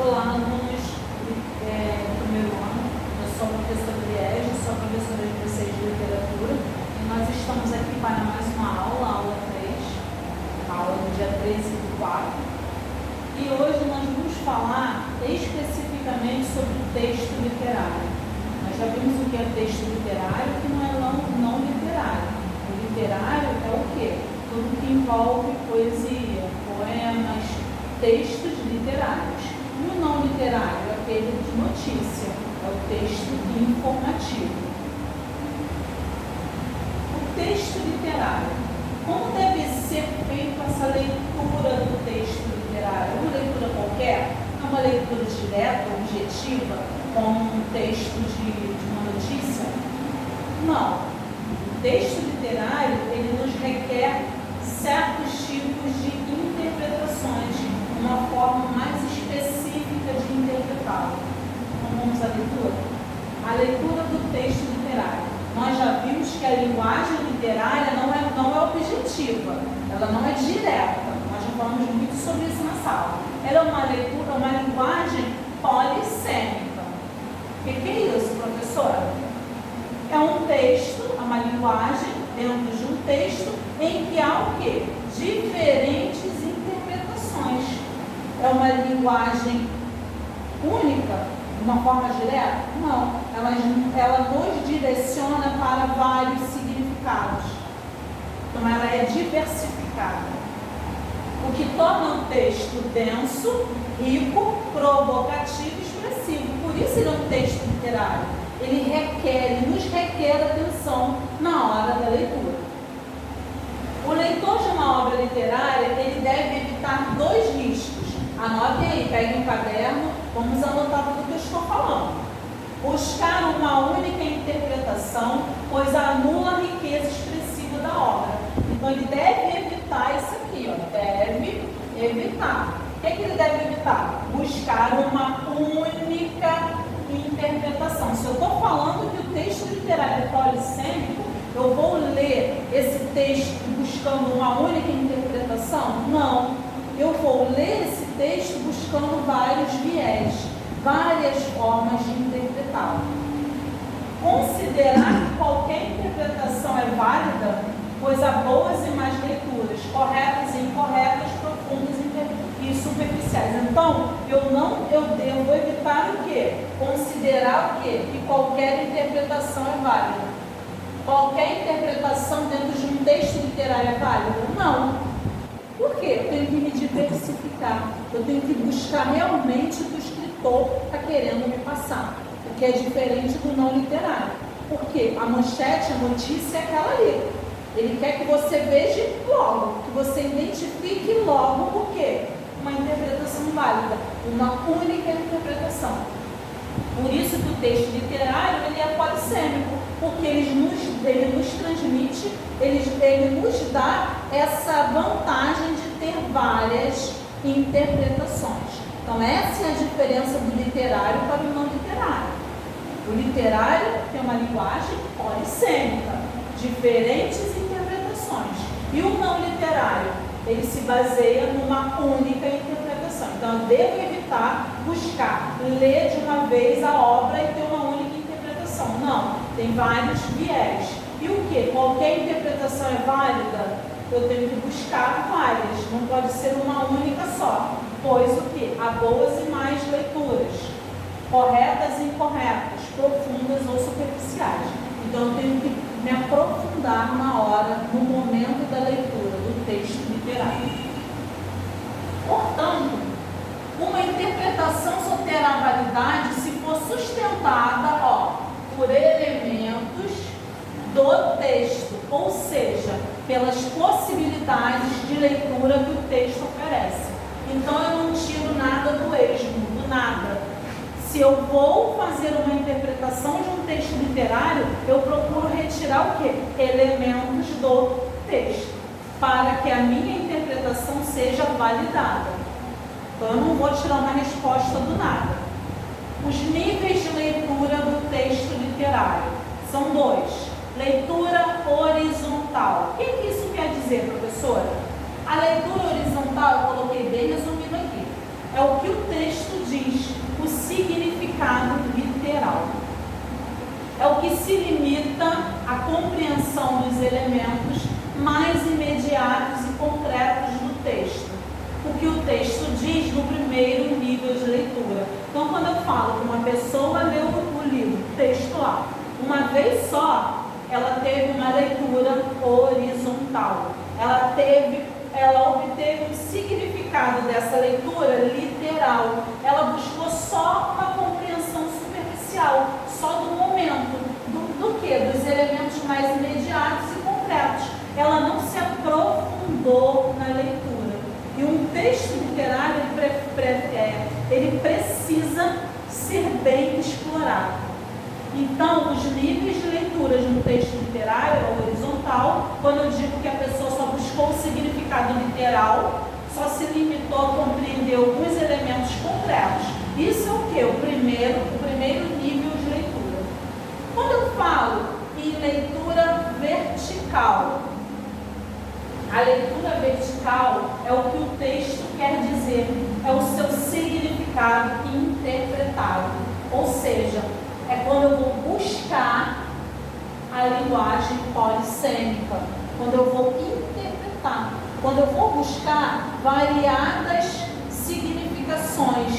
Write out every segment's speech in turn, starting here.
Olá, alunos do primeiro ano. Eu sou a professora Liege, sou a professora de vocês de literatura. E nós estamos aqui para mais uma aula, aula 3, aula do dia 13/4. E hoje nós vamos falar especificamente sobre o texto literário. Nós já vimos o que é texto literário e o que não é não literário. O literário é o quê? Tudo que envolve poesia, poemas, textos literários. E o não literário é aquele de notícia, é o texto informativo. O texto literário. Como deve ser feita essa leitura do texto literário? É uma leitura qualquer? É uma leitura direta, objetiva, como um texto de uma notícia? Não. O texto literário, ele nos requer certos tipos de interpretações, uma forma mais específica de interpretá-lo. Então vamos à leitura? A leitura do texto literário. Nós já vimos que a linguagem literária não é objetiva, ela não é direta. Nós já falamos muito sobre isso na sala. Ela é uma leitura, uma linguagem polissêmica. O que é isso, professora? É um texto, é uma linguagem dentro de um texto em que há o quê? Diferentes interpretações. É uma linguagem única, de uma forma direta? Não. Ela nos direciona para vários significados. Então, ela é diversificada. O que torna um texto denso, rico, provocativo e expressivo. Por isso ele é um texto literário. Ele nos requer atenção na hora da leitura. O leitor de uma obra literária, ele deve evitar dois riscos. Anotem aí, peguem um caderno, vamos anotar tudo que eu estou falando. Buscar uma única interpretação, pois anula a riqueza expressiva da obra. Então ele deve evitar isso aqui, ó, deve evitar. O que ele deve evitar? Buscar uma única interpretação. Se eu estou falando que o texto literário é polissêmico, eu vou ler esse texto buscando uma única interpretação? Não. Eu vou ler esse texto buscando vários viés, várias formas de interpretá-lo. Considerar que qualquer interpretação é válida, pois há boas e más leituras, corretas e incorretas, profundas e superficiais. Então, eu devo evitar o quê? Considerar o quê? Que qualquer interpretação é válida. Qualquer interpretação dentro de um texto literário é válida? Não. Por quê? Eu tenho que me diversificar. Eu tenho que buscar realmente o que o escritor está querendo me passar. O que é diferente do não literário. Por quê? A manchete, a notícia é aquela ali. Ele quer que você veja logo, que você identifique logo o quê? Uma interpretação válida, uma única interpretação. Por isso que o texto literário ele é polissêmico, porque ele nos transmite, ele nos dá essa vantagem de ter várias interpretações. Então essa é a diferença do literário para o não literário. O literário tem uma linguagem polissêmica, diferentes interpretações. E o não literário, ele se baseia numa única interpretação. Então eu devo evitar buscar ler de uma vez a obra e ter uma única interpretação. Não, tem vários viés. E o que? Qualquer interpretação é válida? Eu tenho que buscar várias, não pode ser uma única só. Pois o que? Há boas e más leituras, corretas e incorretas, profundas ou superficiais. Então eu tenho que me aprofundar na hora, no momento da leitura do texto literário. Portanto, uma interpretação só terá validade se for sustentada por elementos do texto, ou seja, pelas possibilidades de leitura que o texto oferece. Então eu não tiro nada do esmo, do nada. Se eu vou fazer uma interpretação de um texto literário, eu procuro retirar o quê? Elementos do texto, para que a minha interpretação seja validada. Então eu não vou tirar uma resposta do nada. Os níveis de leitura do texto literário são dois. Leitura horizontal. O que isso quer dizer, professora? A leitura horizontal, eu coloquei bem resumido aqui. é o que o texto diz, o significado literal. É o que se limita à compreensão dos elementos mais imediatos e concretos do texto. O que o texto diz no primeiro nível de leitura. Então, quando eu falo que uma pessoa leu o livro, o texto lá, uma vez só, ela teve uma leitura horizontal. Ela obteve um significado dessa leitura literal. Ela buscou só uma compreensão superficial, só do momento, do que? Dos elementos mais imediatos e concretos. Ela não se aprofundou na leitura. E um texto literário, ele precisa ser bem explorado. Então, os níveis de leitura de um texto literário é horizontal. Quando eu digo que a pessoa só buscou o significado literal, só se limitou a compreender alguns elementos concretos. Isso é o que? O primeiro nível de leitura. Quando eu falo em leitura vertical, a leitura vertical é o que o texto quer dizer, é o seu significado interpretado. Ou seja, é quando eu vou buscar a linguagem polissêmica, quando eu vou interpretar, quando eu vou buscar variadas significações,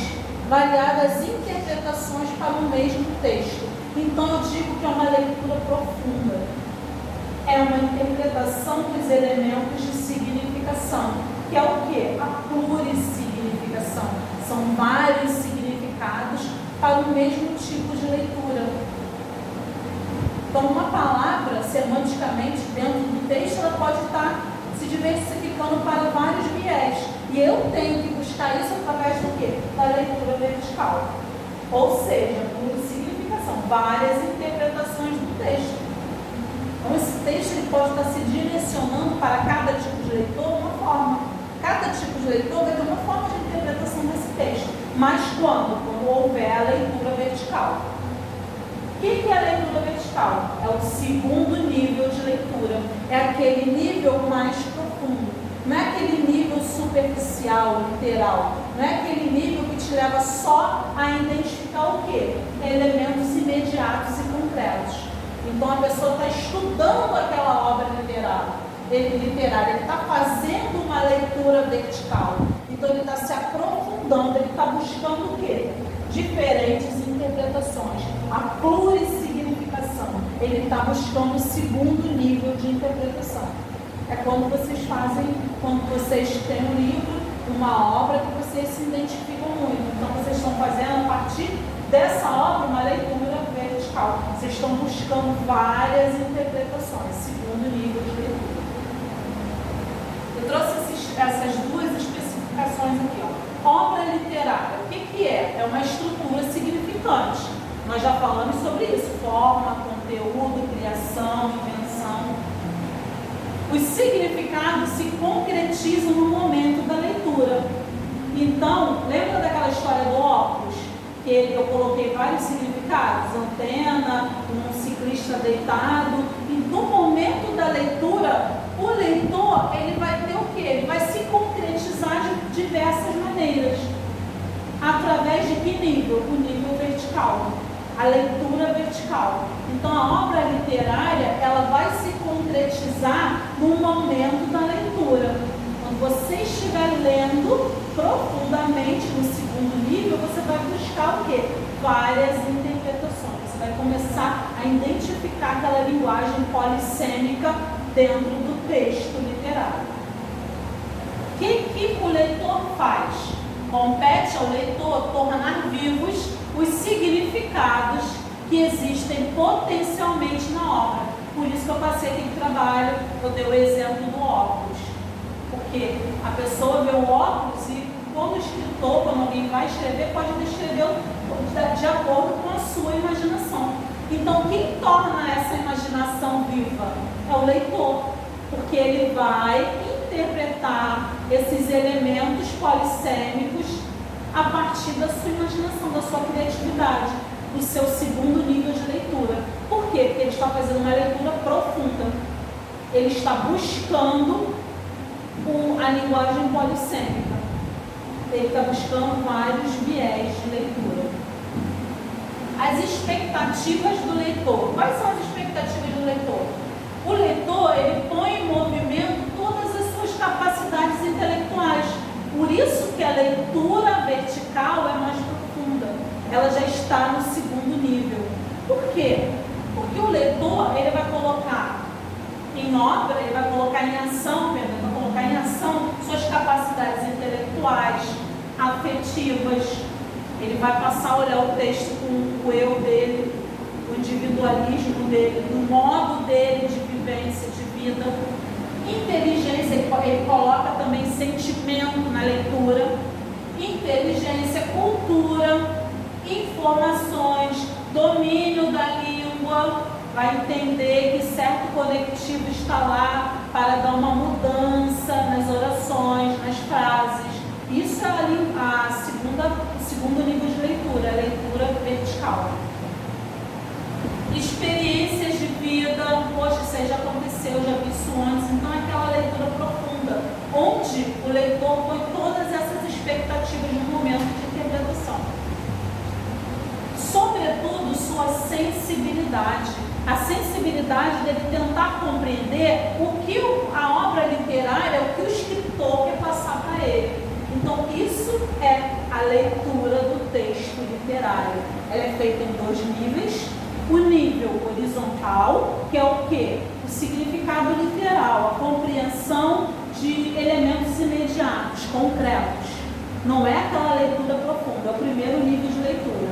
variadas interpretações para o mesmo texto. Então eu digo que é uma leitura profunda. É uma interpretação dos elementos de significação, que é o quê? A plurissignificação. São vários significados para o mesmo tipo de leitura. Então, uma palavra, semanticamente, dentro do texto, ela pode estar se diversificando para vários viés. E eu tenho que buscar isso através do quê? Da leitura vertical. Ou seja, plurissignificação, várias interpretações do texto. Então, esse texto ele pode estar se direcionando para cada tipo de leitor uma forma. Cada tipo de leitor vai ter uma forma de interpretação desse texto. Mas quando? Quando houver a leitura vertical. O que é a leitura vertical? É o segundo nível de leitura. É aquele nível mais profundo. Não é aquele nível superficial, literal. Não é aquele nível que te leva só a identificar o quê? Elementos imediatos e concretos. Então a pessoa está estudando aquela obra literária, ele está fazendo uma leitura vertical. Então ele está se aprofundando, ele está buscando o quê? Diferentes interpretações, a plurissignificação. Ele está buscando o segundo nível de interpretação. É quando vocês têm um livro, uma obra que vocês se identificam muito. Então vocês estão fazendo a partir dessa obra uma leitura vertical. Vocês estão buscando várias interpretações, segundo nível de leitura. Eu trouxe essas duas especificações aqui. Obra literária, o que é? É uma estrutura significante. Nós já falamos sobre isso: forma, conteúdo, criação, invenção. Os significados se concretizam no momento da leitura. Então, lembra daquela história do óculos? Que eu coloquei vários significados: antena, um ciclista deitado. E no momento da leitura, o leitor ele vai ter o quê? Ele vai se concretizar de diversas maneiras. Através de que nível? O nível vertical, a leitura vertical. Então a obra literária ela vai se concretizar no momento da leitura. Quando você estiver lendo profundamente no segundo nível, você vai buscar o quê? Várias interpretações. Você vai começar a identificar aquela linguagem polissêmica dentro do texto literário. O que o leitor faz? Compete ao leitor tornar vivos os significados que existem potencialmente na obra. Por isso que eu passei aqui no trabalho, eu dei o exemplo do óculos. Porque a pessoa vê o óculos e como escritor, quando alguém vai escrever, pode descrever de acordo com a sua imaginação. Então, quem torna essa imaginação viva? É o leitor, porque ele vai interpretar esses elementos polissêmicos a partir da sua imaginação, da sua criatividade, do seu segundo nível de leitura. Por quê? Porque ele está fazendo uma leitura profunda. Ele está buscando a linguagem polissêmica. ele está buscando vários viés de leitura. As expectativas do leitor. Quais são as expectativas do leitor? O leitor, ele põe em movimento todas as suas capacidades intelectuais. Por isso que a leitura vertical é mais profunda. Ela já está no segundo nível. Por quê? Porque o leitor, ele vai colocar em obra, ele vai colocar em ação, ele vai colocar em ação suas capacidades intelectuais, afetivas. Ele vai passar a olhar o texto com o eu dele, o individualismo dele, o modo dele de vivência, de vida. Inteligência, ele coloca também sentimento na leitura. Inteligência, cultura, informações, domínio da língua. Vai entender que certo conectivo está lá para dar uma mudança nas orações, nas frases. Isso é o segundo nível de leitura, a leitura vertical. Experiências de vida, poxa, isso aí já aconteceu, já vi isso antes, então é aquela leitura profunda, onde o leitor põe todas essas expectativas no momento de interpretação. Sobretudo, sua sensibilidade. A sensibilidade dele tentar compreender o que a obra literária, o que o escritor quer passar para ele. Então, isso é a leitura do texto literário. Ela é feita em dois níveis. O nível horizontal, que é o quê? O significado literal, a compreensão de elementos imediatos, concretos. Não é aquela leitura profunda, é o primeiro nível de leitura.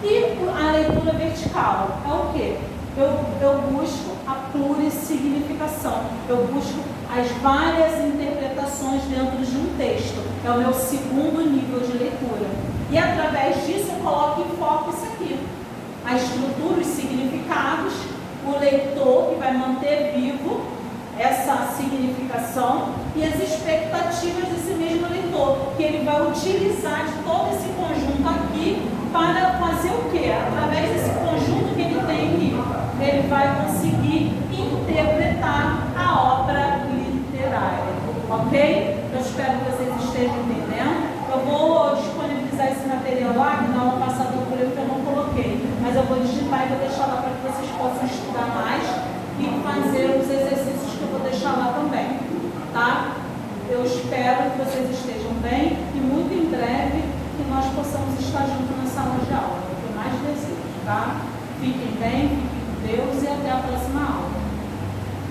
E a leitura vertical é o quê? Eu busco a plurissignificação, eu busco as várias interpretações dentro de um texto. É o meu segundo nível de leitura. E através disso eu coloco em foco isso aqui. A estrutura, os significados, o leitor que vai manter vivo essa significação e as expectativas desse mesmo leitor, que ele vai utilizar de todo esse conjunto aqui para fazer o quê? Através desse conjunto que ele tem aqui, ele vai conseguir interpretar a obra literária, ok? Eu espero que vocês estejam entendendo. Eu vou disponibilizar esse material lá, que na aula passada eu não coloquei, mas eu vou digitar e vou deixar lá para que vocês possam estudar mais e fazer os exercícios que eu vou deixar lá também, tá? Eu espero que vocês estejam bem e muito em breve que nós possamos estar juntos na sala de aula, é o que eu mais desejo, tá? Fiquem bem, fiquem com Deus e até a próxima aula.